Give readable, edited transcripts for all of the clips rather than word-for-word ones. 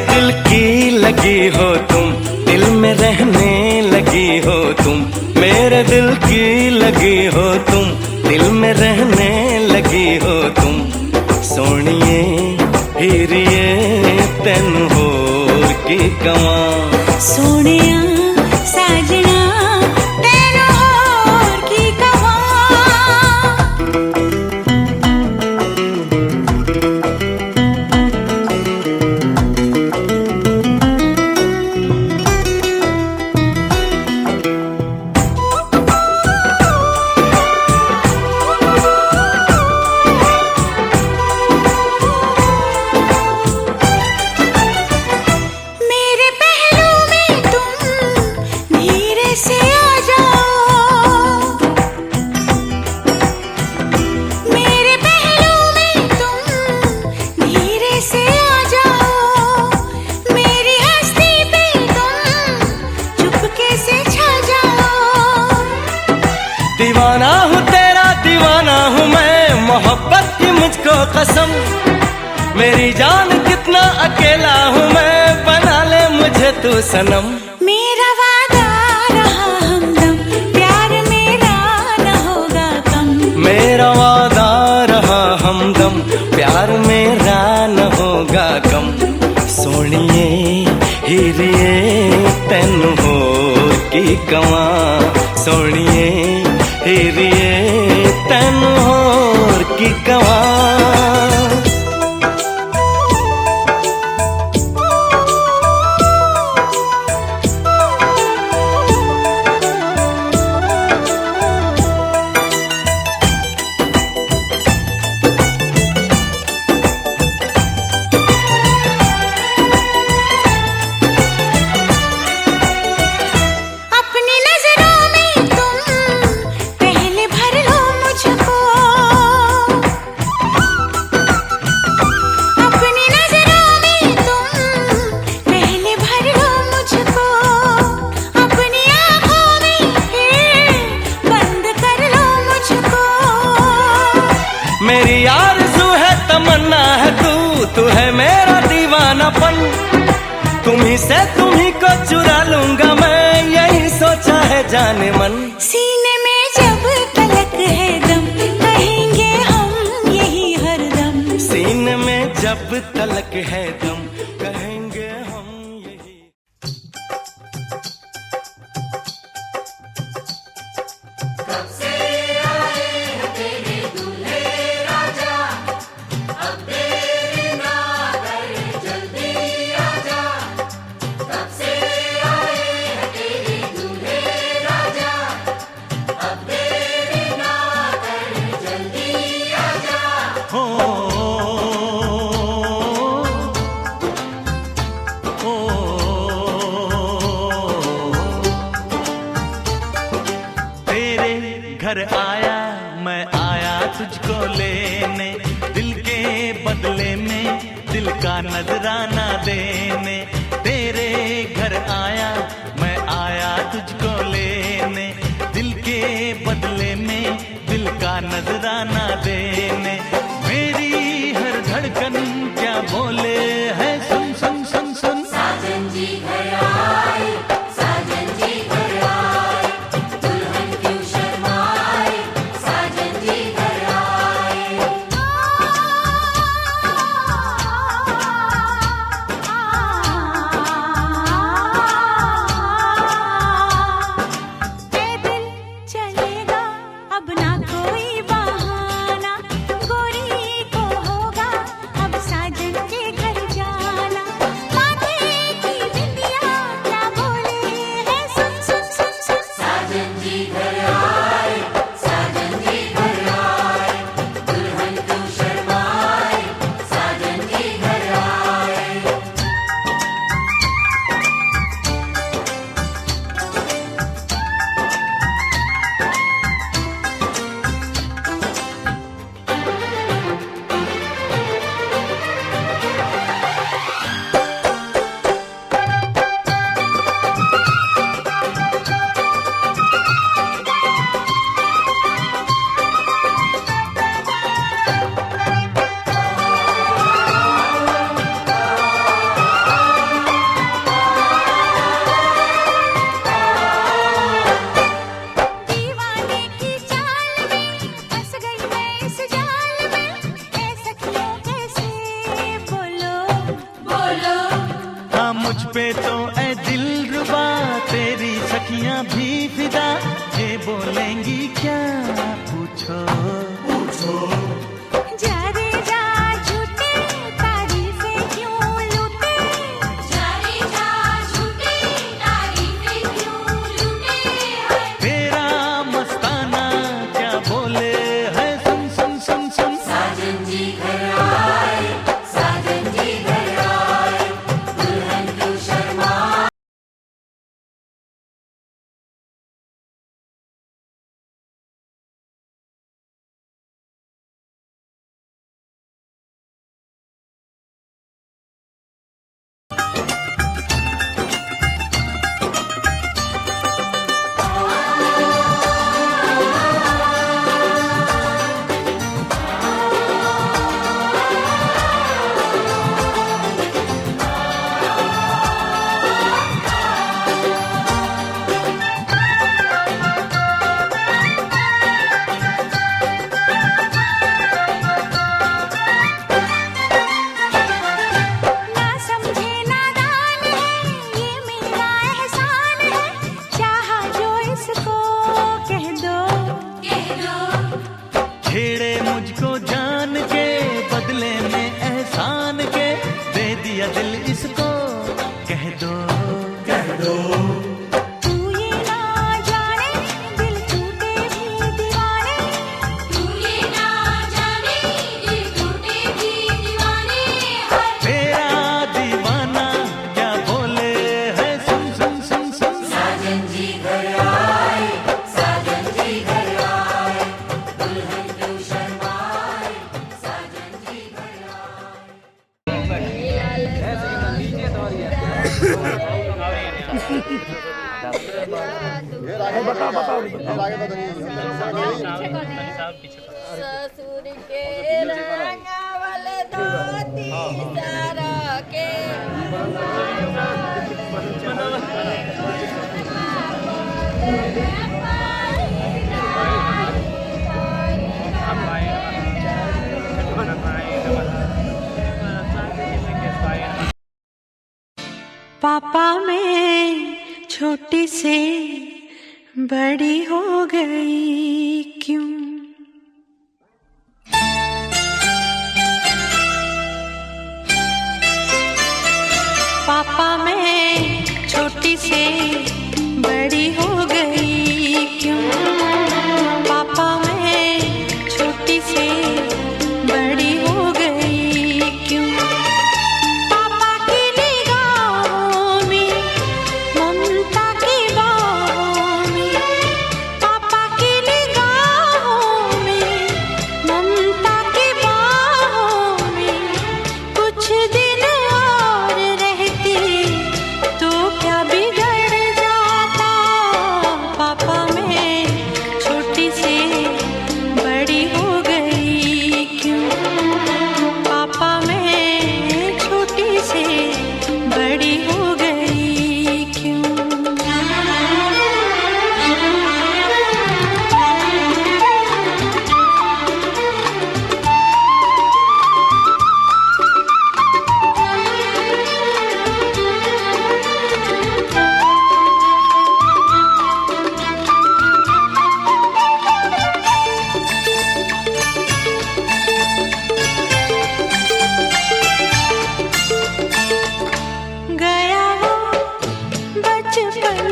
दिल की लगी हो तुम, दिल में रहने लगी हो तुम। मेरे दिल की लगी हो तुम, दिल में रहने लगी हो तुम। सोनिए हीरिए तेन होर की कवां। सोनिया साजना तेन होर की कवां। दीवाना हूँ तेरा दीवाना हूँ मैं, मोहब्बत की मुझको कसम। मेरी जान कितना अकेला हूँ मैं, बना ले मुझे तू सनम। मेरा वादा रहा हमदम, प्यार मेरा न होगा कम। मेरा वादा रहा हमदम, प्यार मेरा न होगा कम। सोनिए हीरिए तेन होर की कवां। सोनिए हीरिए तेन होर की कवां। मेरी आरज़ू है तमन्ना है तू है मेरा दीवानापन। तुम्ही से तुम्ही को चुरा लूंगा मैं, यही सोचा है जाने मन। सीने में जब तलक है दम, कहेंगे हम यही हरदम। सीने में जब तलक है दम, कहेंगे हम यही। कब से आए हैं तेरे दूल्हे राजा, अब देरी ना कर जल्दी आजा। कब से आए हैं तेरे दूल्हे राजा, अब देरी ना कर जल्दी आजा। हो तेरे घर आया मैं आया तुझको लेने, दिल के बदले में दिल का नजराना देने। तेरे घर आया मैं आया तुझको लेने, दिल के बदले में दिल का नजराना देने। मेरी हर धड़कन क्या बोले है सुन सुन सुन सुन। साजन जी घर आए, साजन जी घर आए, दुल्हन क्यों शर्माए, साजन जी घर आए। मुझ पे तो ए दिलरुबा तेरी सखियां भी फिदा, ये बोलेंगी क्या पूछो पूछो। जा रे जा झूठे तारीफें क्यों लूटे, जा रे जा झूठी तारीफें क्यों लूटे हैं। तेरा मस्ताना क्या बोले है, सुन सुन सुन सुन। साजन जी घर आए, साजन जी घर आए, दुल्हन क्यों शर्माए। ना समझे नादान है, ये मेरा एहसान है, चाहा जो इसको कह दो। कह दो छेड़े मुझको जान के बदले में एहसान के, दे दिया दिल इसको कह दो कह दो। तू ये ना जाने दिल टूटे भी दीवाने, तू ये ना जाने दिल टूटे भी दीवाने हैं। तेरा दीवाना क्या बोले है, सुन सुन सुन सुन। साजन जी घर आए, साजन जी घर आए, दुल्हन क्यों शर्माए। साजन जी घर आए। ससुर के रंगवल धोती सारा के पापा मैं छोटी से बड़ी हो गई क्यों। पापा मैं छोटी से बड़ी हो गई क्यों। पापा मैं छोटी से बड़ी हो गई क्यों। पापा की निगाहों में ममता की बाहों में, पापा की निगाहों में ममता की बाहों में, कुछ दिन और रहती तो क्या बिगड़ जाता। पापा मैं छोटी से बड़ी हो गई क्यों। पापा मैं छोटी से बड़ी हो गई क्यों। गया वो बचपन,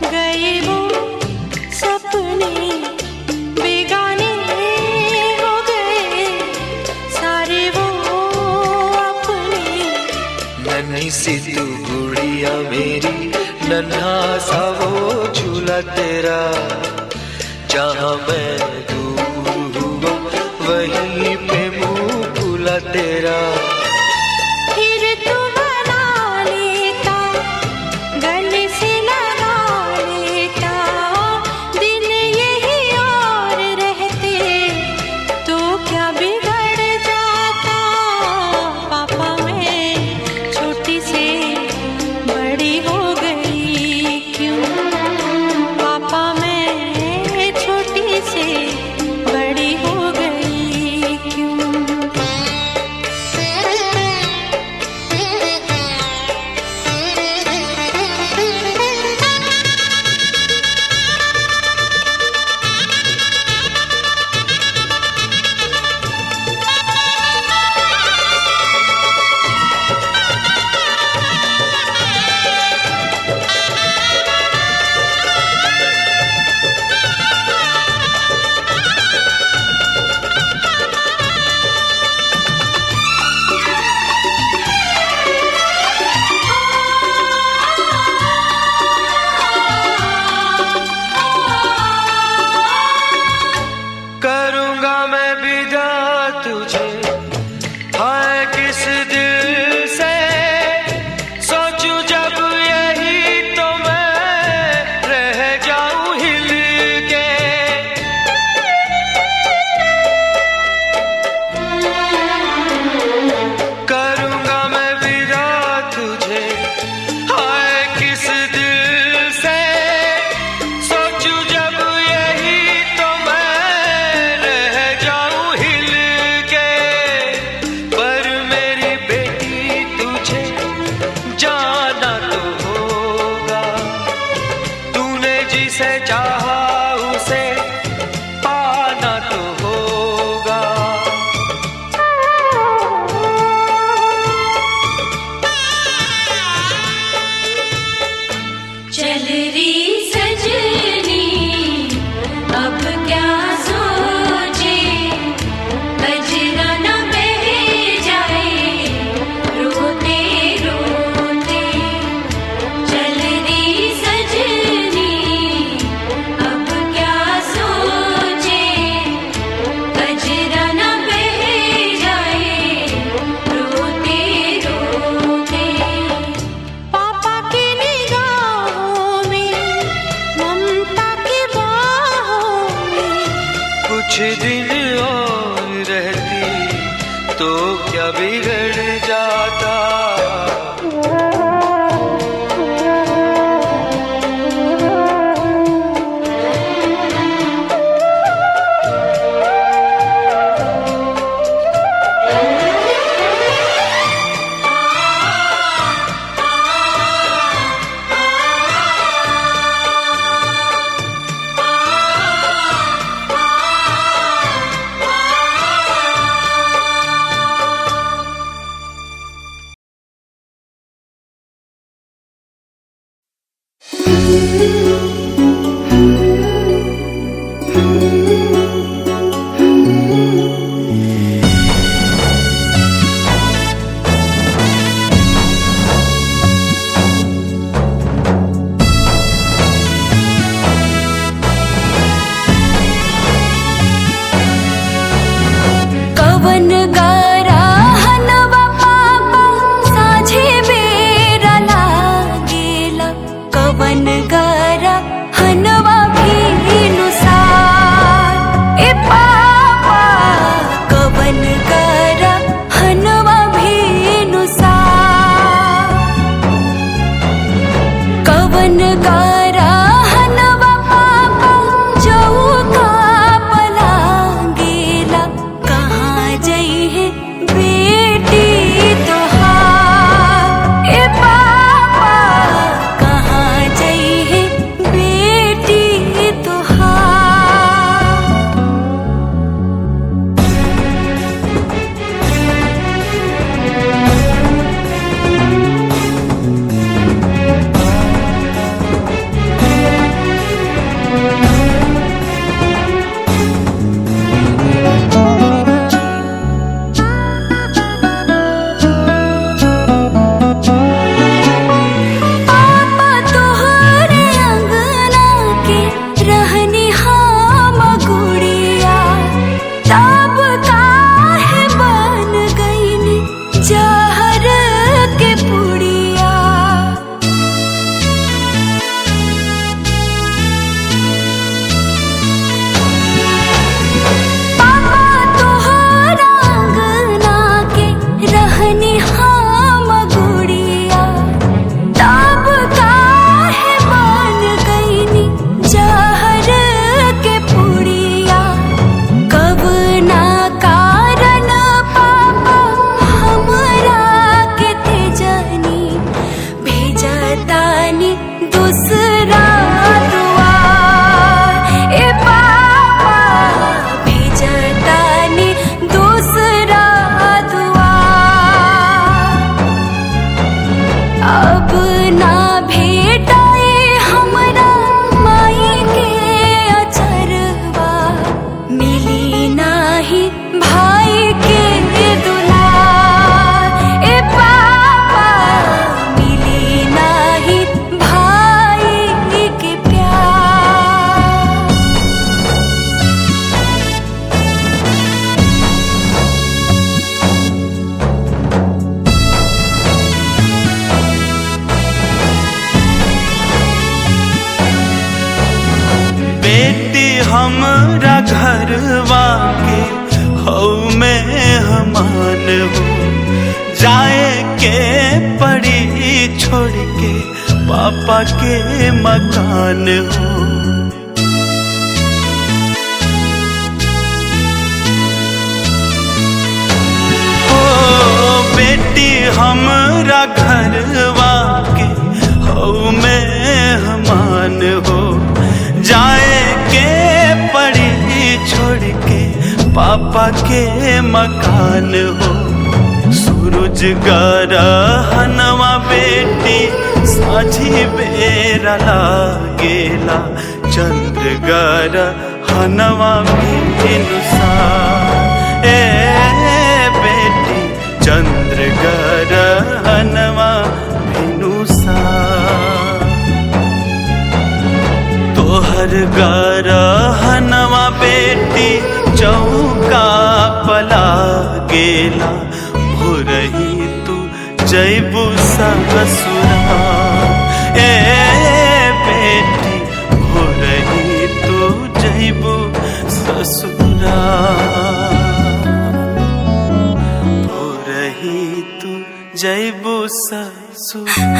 गए वो सपने, बेगाने हो गए सारे वो अपने। नन्ही सी तू गुड़िया मेरी, नन्हा सा वो झूला तेरा, जहाँ मैं दूर हुआ वहीं पे मुँह खुला तेरा। फिर तू बना लेता, गले से लगा लेता, दिन यही और रहते तो क्या बिगड़ जाता। पापा मैं छोटी से बड़ी हो गई क्यों। पापा मैं छोटी से बड़ी हो गई क्यों। कवन गारा हनवा पापा साझे बेरा लागेला, कवन गारा हनवा भीनु सार ए पापा, कवन गारा हनवा भीनु सार, कवन गारा हनवा पापा चौका पलांगेला, कहाँ जइहे बेटी तोहार ए पापा, कहाँ जइहे बेटी तोहार। पापा तोहरे अंगना के रहनी हम गुड़िया, तब काहे बन गईनी जहर के पुड़िया। पापा तोहरा अंगना के रहनी हम गुड़िया, तब काहे बन गईनी जहर के पुड़िया। कब ना कारण पापा हमरा के तेजनी भेजतानी दूसरा दुआर ए पापा, भेजतानी दूसरा दुआर। अब ना भेटाए हमरा माई के अचरवा, मिली नाही भाई के दुलार ए पापा, मिली नाही भाई के प्यार। बेटी हमरा घरवा के हौ मेहमान हो, जाए के पड़ी छोड़ के पापा के मकान हो। हो बेटी हमरा घरवा के हौ मेहमान हो, जाए के पड़ी छोड़ के पापा के मकान हो। सूरज गरहनवा बेटी साझी बेरा लागेला, चंद्र गरहनवा भिनु सार ए बेटी, चंद्र गरहनवा भिनु सार। तोहर गरहनवा बेटी चौका पला गेला, भोरही तू जैबू ससुरा ए बेटी, भोरही तू जैबू ससुरा, भोरही तू जैबू ससुरा।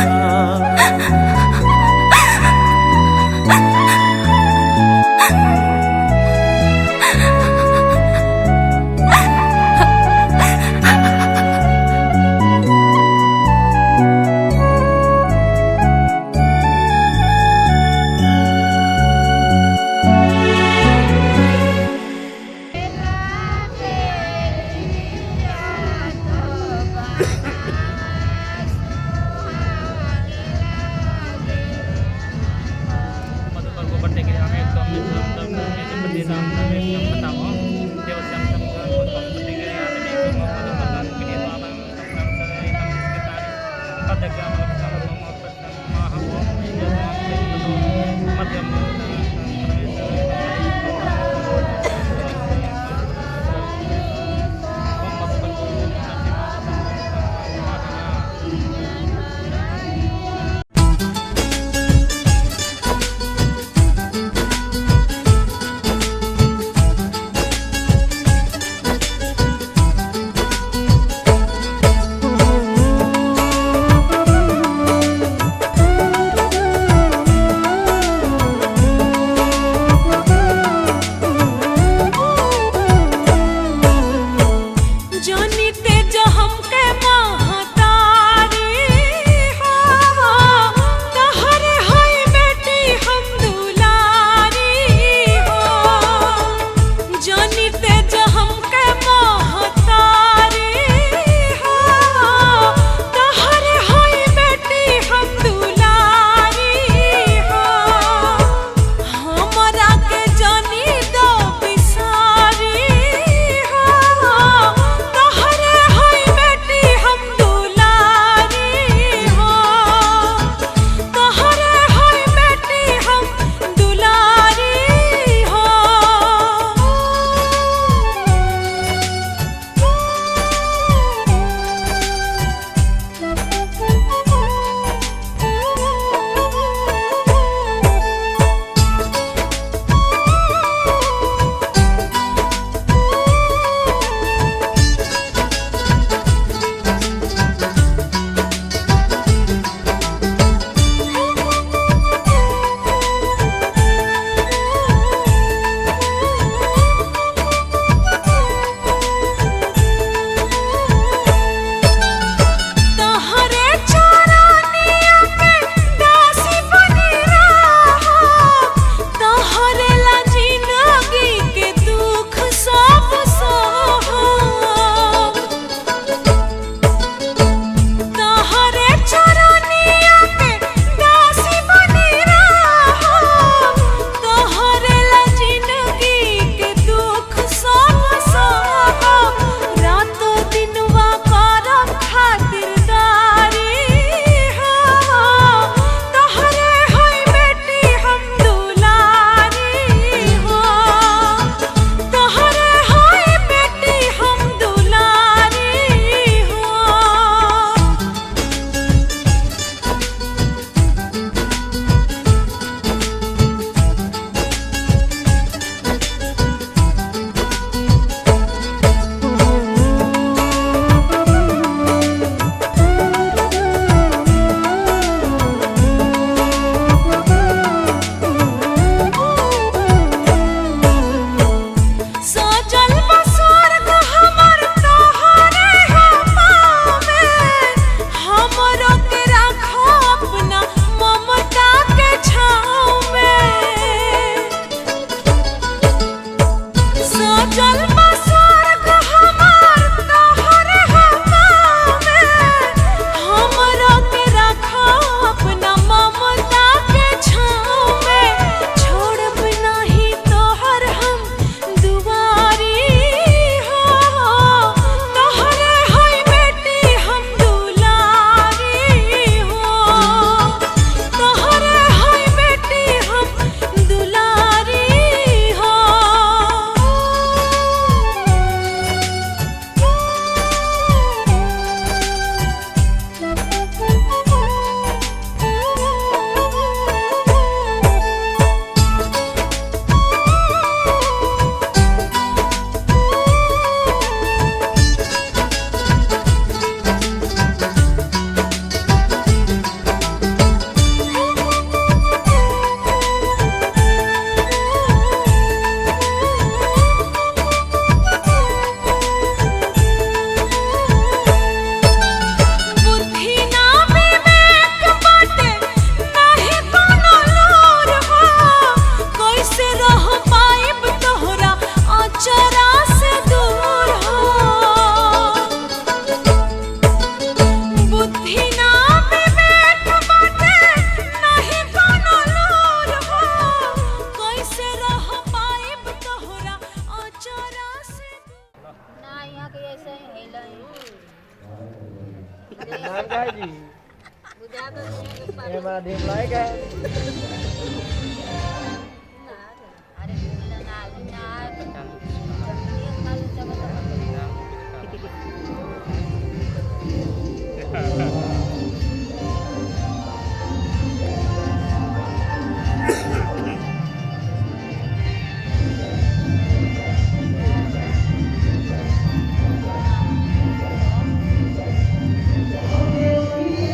em điểm lấy cái